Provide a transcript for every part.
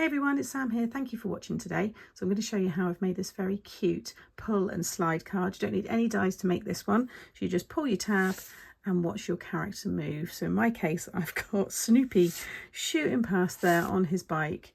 Hey everyone, it's Sam here. Thank you for watching today. So I'm going to show you how I've made this very cute pull and slide card. You don't need any dies to make this one. So you just pull your tab and watch your character move. So in my case, I've got Snoopy shooting past there on his bike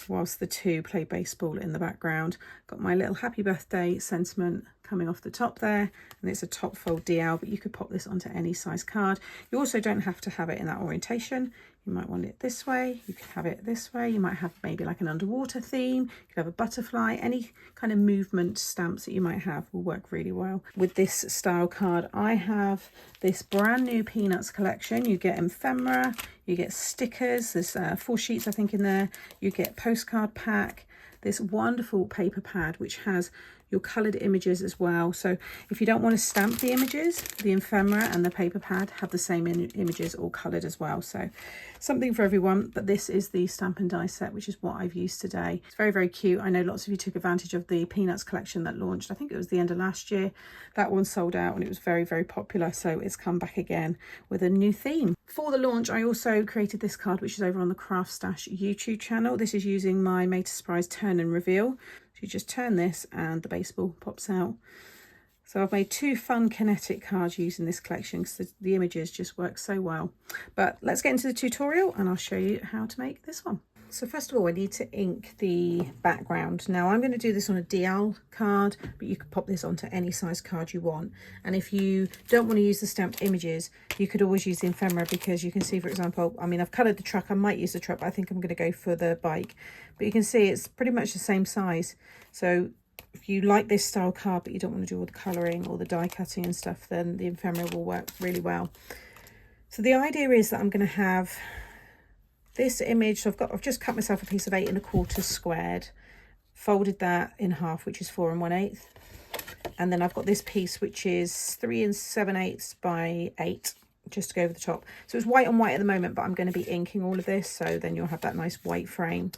whilst the two play baseball in the background. Got my little happy birthday sentiment coming off the top there, and it's a top fold DL, but you could pop this onto any size card. You also don't have to have it in that orientation. You might want it this way, you could have it this way, you might have maybe like an underwater theme, you could have a butterfly, any kind of movement stamps that you might have will work really well. With this style card, I have this brand new Peanuts collection. You get ephemera, you get stickers, there's 4 sheets I think in there, you get postcard pack, this wonderful paper pad which has your coloured images as well. So if you don't want to stamp the images, the ephemera and the paper pad have the same images all coloured as well. So something for everyone, but this is the stamp and die set, which is what I've used today. It's very, very cute. I know lots of you took advantage of the Peanuts collection that launched, I think it was the end of last year. That one sold out and it was very, very popular. So it's come back again with a new theme. For the launch, I also created this card, which is over on the Craft Stash YouTube channel. This is using my Made to Surprise turn and reveal. So you just turn this and the baseball pops out. So I've made 2 fun Kinetic cards using this collection because the images just work so well. But let's get into the tutorial and I'll show you how to make this one. So first of all, I need to ink the background. Now I'm going to do this on a DL card, but you could pop this onto any size card you want. And if you don't want to use the stamped images, you could always use the ephemera, because you can see, for example, I mean, I've coloured the truck. I might use the truck, but I think I'm going to go for the bike. But you can see it's pretty much the same size. So if you like this style card, but you don't want to do all the colouring or the die cutting and stuff, then the ephemera will work really well. So the idea is that I'm going to have this image. So I've just cut myself a piece of 8 1/4 squared, folded that in half, which is 4 1/8, and then I've got this piece which is 3 7/8 by 8, just to go over the top. So it's white on white at the moment, but I'm going to be inking all of this, so then you'll have that nice white frame.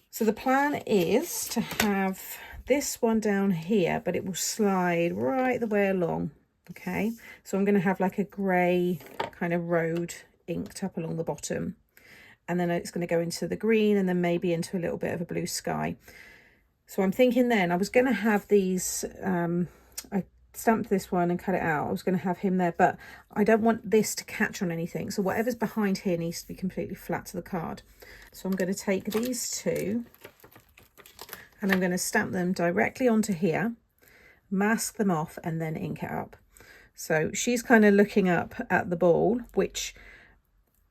So the plan is to have this one down here, but it will slide right the way along. Okay, so I'm going to have like a grey kind of road inked up along the bottom, and then it's going to go into the green and then maybe into a little bit of a blue sky. So I'm thinking then I was going to have these, I stamped this one and cut it out. I was going to have him there, but I don't want this to catch on anything. So whatever's behind here needs to be completely flat to the card. So I'm going to take these 2 and I'm going to stamp them directly onto here, mask them off, and then ink it up. So she's kind of looking up at the ball, which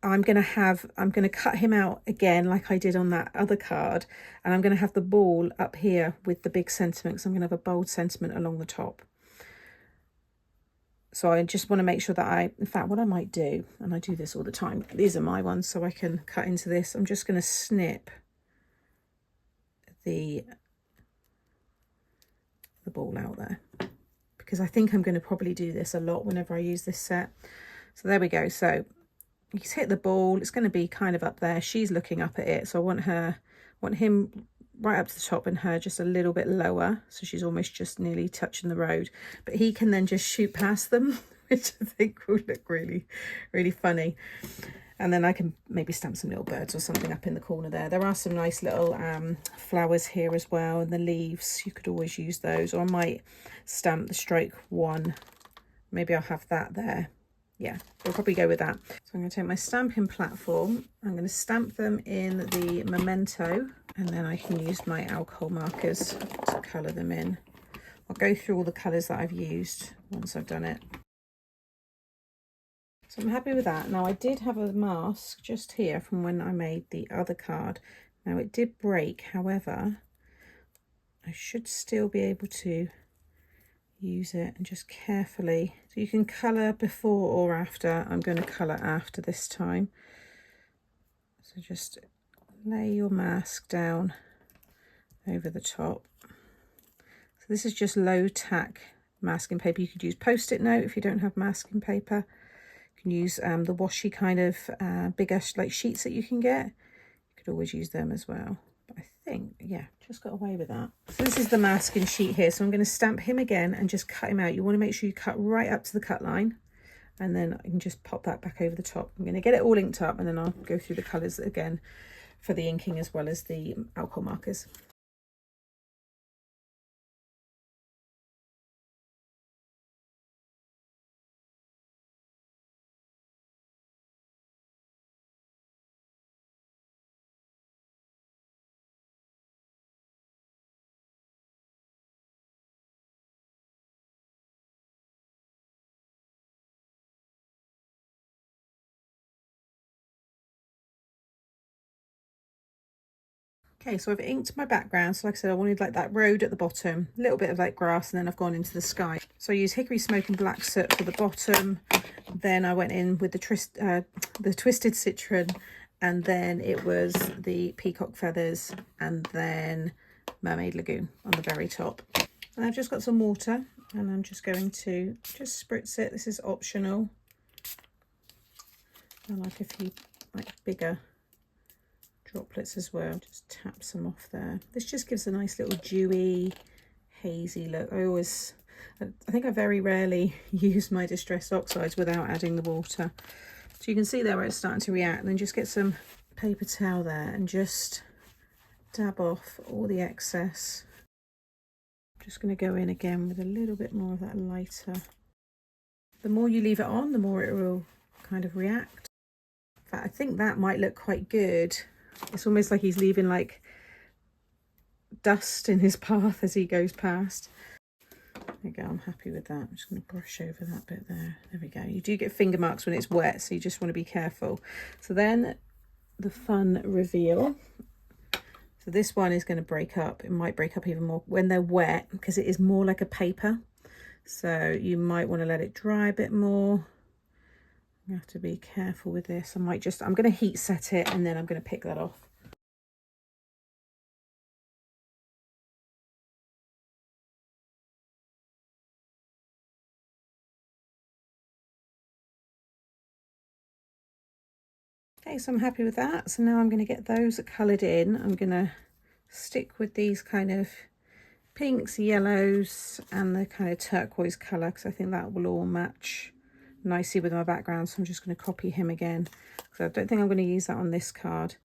I'm going to cut him out again like I did on that other card, and I'm going to have the ball up here with the big sentiment, so I'm going to have a bold sentiment along the top. So I just want to make sure that in fact, what I might do, and I do this all the time, these are my ones, so I can cut into this. I'm just going to snip the ball out there, because I think I'm going to probably do this a lot whenever I use this set. So there we go. So he's hit the ball, it's going to be kind of up there, she's looking up at it, so I want him right up to the top and her just a little bit lower, so she's almost just nearly touching the road, but he can then just shoot past them, which I think will look really, really funny. And then I can maybe stamp some little birds or something up in the corner there. There are some nice little flowers here as well, and the leaves, you could always use those, or I might stamp the stroke 1, maybe I'll have that there. Yeah, we'll probably go with that. So I'm going to take my stamping platform, I'm going to stamp them in the memento, and then I can use my alcohol markers to colour them in. I'll go through all the colours that I've used once I've done it. So I'm happy with that. Now I did have a mask just here from when I made the other card. Now it did break, however, I should still be able to use it and just carefully, so you can colour before or after. I'm going to colour after this time. So just lay your mask down over the top. So this is just low tack masking paper. You could use post-it note if you don't have masking paper. You can use the washi kind of bigger like sheets that you can get. You could always use them as well. But I think, yeah, just got away with that. So this is the masking sheet here. So I'm going to stamp him again and just cut him out. You want to make sure you cut right up to the cut line, and then I can just pop that back over the top. I'm going to get it all inked up, and then I'll go through the colours again for the inking as well as the alcohol markers. Okay, so I've inked my background. So like I said, I wanted like that road at the bottom, a little bit of like grass, and then I've gone into the sky. So I used Hickory Smoke and Black Soot for the bottom. Then I went in with the Twisted Citron, and then it was the Peacock Feathers, and then Mermaid Lagoon on the very top. And I've just got some water, and I'm just going to just spritz it. This is optional. I like a few like bigger droplets as well. Just tap some off there. This just gives a nice little dewy, hazy look. I think I very rarely use my Distress Oxides without adding the water. So you can see there where it's starting to react, and then just get some paper towel there and just dab off all the excess. I'm just going to go in again with a little bit more of that lighter. The more you leave it on, the more it will kind of react. In fact, I think that might look quite good. It's almost like he's leaving like dust in his path as he goes past. There we go, I'm happy with that. I'm just going to brush over that bit there. There we go. You do get finger marks when it's wet, so you just want to be careful. So then the fun reveal. So this one is going to break up. It might break up even more when they're wet because it is more like a paper. So you might want to let it dry a bit more. You have to be careful with this. I'm going to heat set it, and then I'm going to pick that off. Okay, so I'm happy with that. So now I'm going to get those coloured in. I'm going to stick with these kind of pinks, yellows, and the kind of turquoise colour, because I think that will all match nicely with my background. So I'm just going to copy him again, because I don't think I'm going to use that on this card.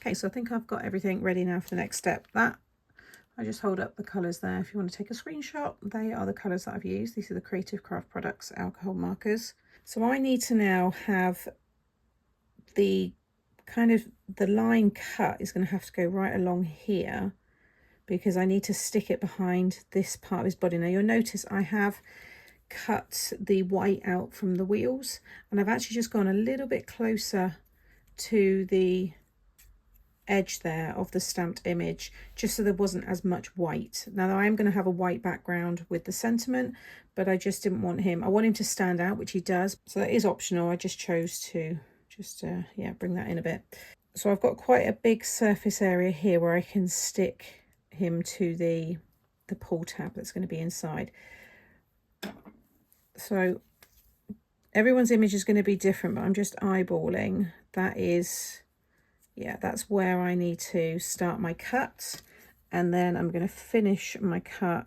Okay, so I think I've got everything ready now for the next step. I just hold up the colours there. If you want to take a screenshot, they are the colours that I've used. These are the Creative Craft Products alcohol markers. So I need to now have the line cut is going to have to go right along here, because I need to stick it behind this part of his body. Now you'll notice I have cut the white out from the wheels, and I've actually just gone a little bit closer to the edge there of the stamped image, just so there wasn't as much white. Now I am going to have a white background with the sentiment, but I just didn't want him, I want him to stand out, which he does, so that is optional. I just chose to yeah, bring that in a bit. So I've got quite a big surface area here where I can stick him to the pull tab that's going to be inside. So everyone's image is going to be different, but I'm just eyeballing. That is, yeah, that's where I need to start my cut, and then I'm going to finish my cut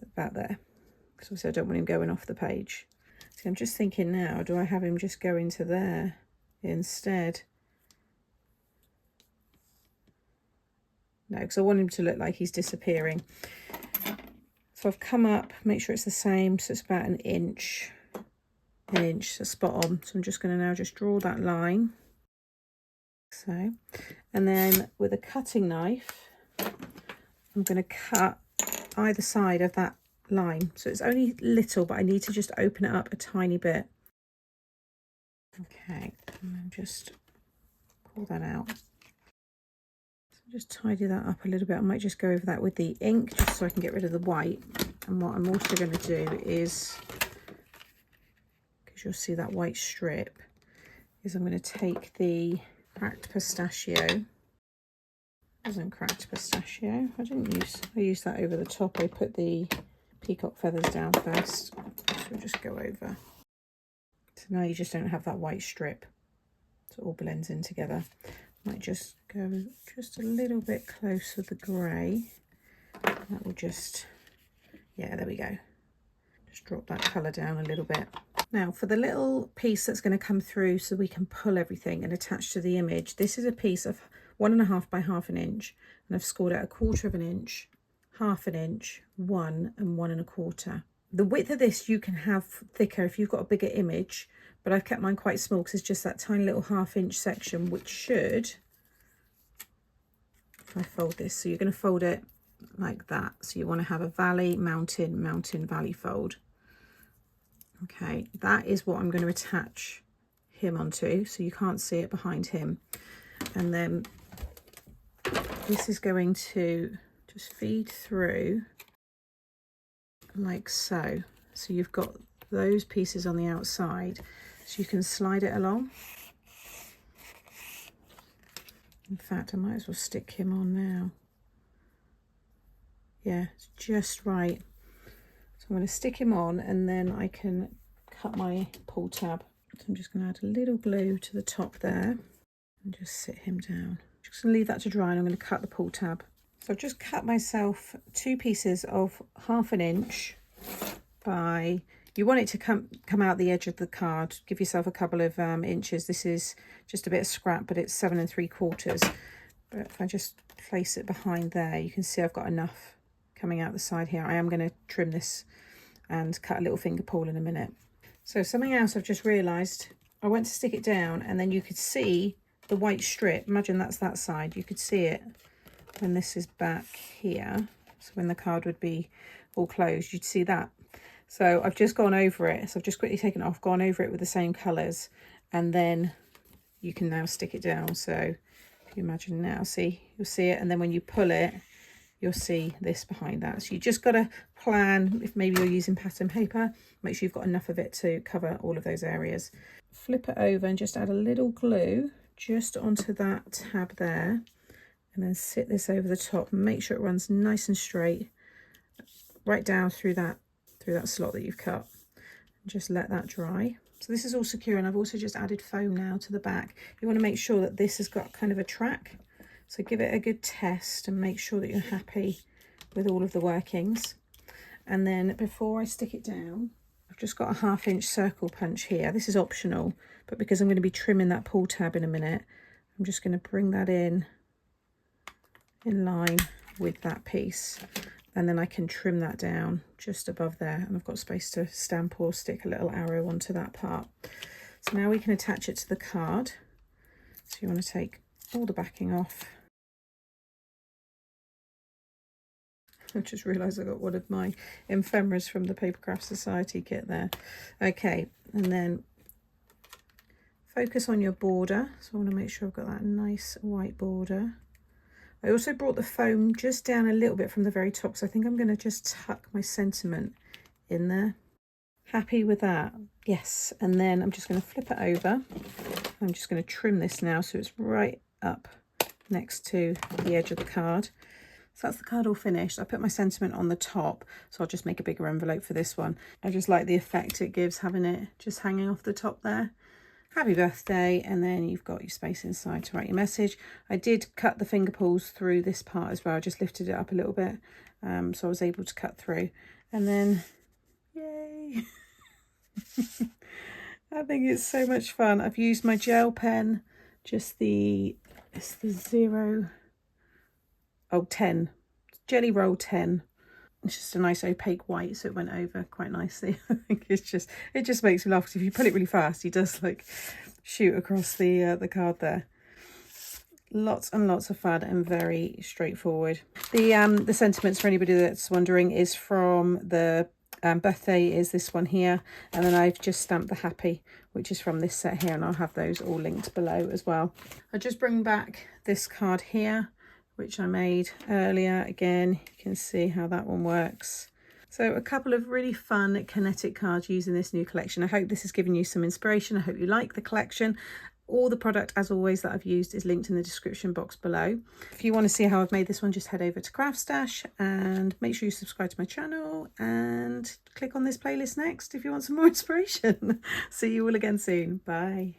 about there, because obviously I don't want him going off the page. So I'm just thinking now, do I have him just go into there instead? No, because I want him to look like he's disappearing. So I've come up, make sure it's the same, so it's about an inch, so spot on. So I'm just going to now just draw that line. So, and then with a cutting knife, I'm going to cut either side of that line. So it's only little, but I need to just open it up a tiny bit. Okay, and then just pull that out. So just tidy that up a little bit. I might just go over that with the ink, just so I can get rid of the white. And what I'm also going to do is, because you'll see that white strip, is I'm going to take the cracked pistachio. Wasn't cracked pistachio. I used that over the top. I put the peacock feathers down first. So we'll just go over. So now you just don't have that white strip. So it all blends in together. Might just go just a little bit close with the grey. That will just, yeah, there we go. Just drop that colour down a little bit. Now for the little piece that's going to come through so we can pull everything and attach to the image, this is a piece of 1.5 by 1/2 inch, and I've scored out 1/4 inch, 1/2 inch, 1 and 1 1/4. The width of this you can have thicker if you've got a bigger image, but I've kept mine quite small because it's just that tiny little 1/2 inch section, which should, if I fold this, so you're going to fold it like that. So you want to have a valley, mountain, mountain, valley fold. Okay, that is what I'm going to attach him onto, so you can't see it behind him. And then this is going to just feed through like so. So you've got those pieces on the outside, so you can slide it along. In fact, I might as well stick him on now. Yeah, it's just right. So I'm going to stick him on, and then I can cut my pull tab. So I'm just going to add a little glue to the top there and just sit him down. Just going to leave that to dry, and I'm going to cut the pull tab. So I've just cut myself 2 pieces of 1/2 inch by, you want it to come out the edge of the card. Give yourself a couple of inches. This is just a bit of scrap, but it's 7 3/4. But if I just place it behind there, you can see I've got enough coming out the side here. I am going to trim this and cut a little finger pawl in a minute. So something else I've just realised, I went to stick it down and then you could see the white strip. Imagine that's that side. You could see it when this is back here. So when the card would be all closed, you'd see that. So I've just gone over it. So I've just quickly taken it off, gone over it with the same colours, and then you can now stick it down. So if you imagine now, see, you'll see it, and then when you pull it, you'll see this behind that. So you just got to plan, if maybe you're using pattern paper, make sure you've got enough of it to cover all of those areas. Flip it over and just add a little glue just onto that tab there, and then sit this over the top and make sure it runs nice and straight right down through that slot that you've cut. Just let that dry. So this is all secure, and I've also just added foam now to the back. You want to make sure that this has got kind of a track. So give it a good test and make sure that you're happy with all of the workings. And then before I stick it down, I've just got a 1/2 inch circle punch here. This is optional, but because I'm going to be trimming that pull tab in a minute, I'm just going to bring that in line with that piece. And then I can trim that down just above there. And I've got space to stamp or stick a little arrow onto that part. So now we can attach it to the card. So you want to take all the backing off. I just realised I got one of my ephemeras from the Papercraft Society kit there. Okay, and then focus on your border. So I want to make sure I've got that nice white border. I also brought the foam just down a little bit from the very top, so I think I'm going to just tuck my sentiment in there. Happy with that? Yes. And then I'm just going to flip it over. I'm just going to trim this now so it's right up next to the edge of the card. So that's the card all finished. I put my sentiment on the top, so I'll just make a bigger envelope for this one. I just like the effect it gives, having it just hanging off the top there. Happy birthday, and then you've got your space inside to write your message. I did cut the finger pulls through this part as well. I just lifted it up a little bit, so I was able to cut through. And then, yay! I think it's so much fun. I've used my gel pen, it's the 10 Jelly Roll 10. It's just a nice opaque white, so it went over quite nicely. I think it just makes me laugh, because if you pull it really fast, he does like shoot across the card there. Lots and lots of fun and very straightforward. The sentiments, for anybody that's wondering, is from the birthday, is this one here, and then I've just stamped the happy, which is from this set here, and I'll have those all linked below as well. I'll just bring back this card here, which I made earlier. Again, you can see how that one works. So a couple of really fun Kinetic cards using this new collection. I hope this has given you some inspiration. I hope you like the collection. All the product, as always, that I've used is linked in the description box below. If you want to see how I've made this one, just head over to Craft Stash and make sure you subscribe to my channel and click on this playlist next if you want some more inspiration. See you all again soon. Bye.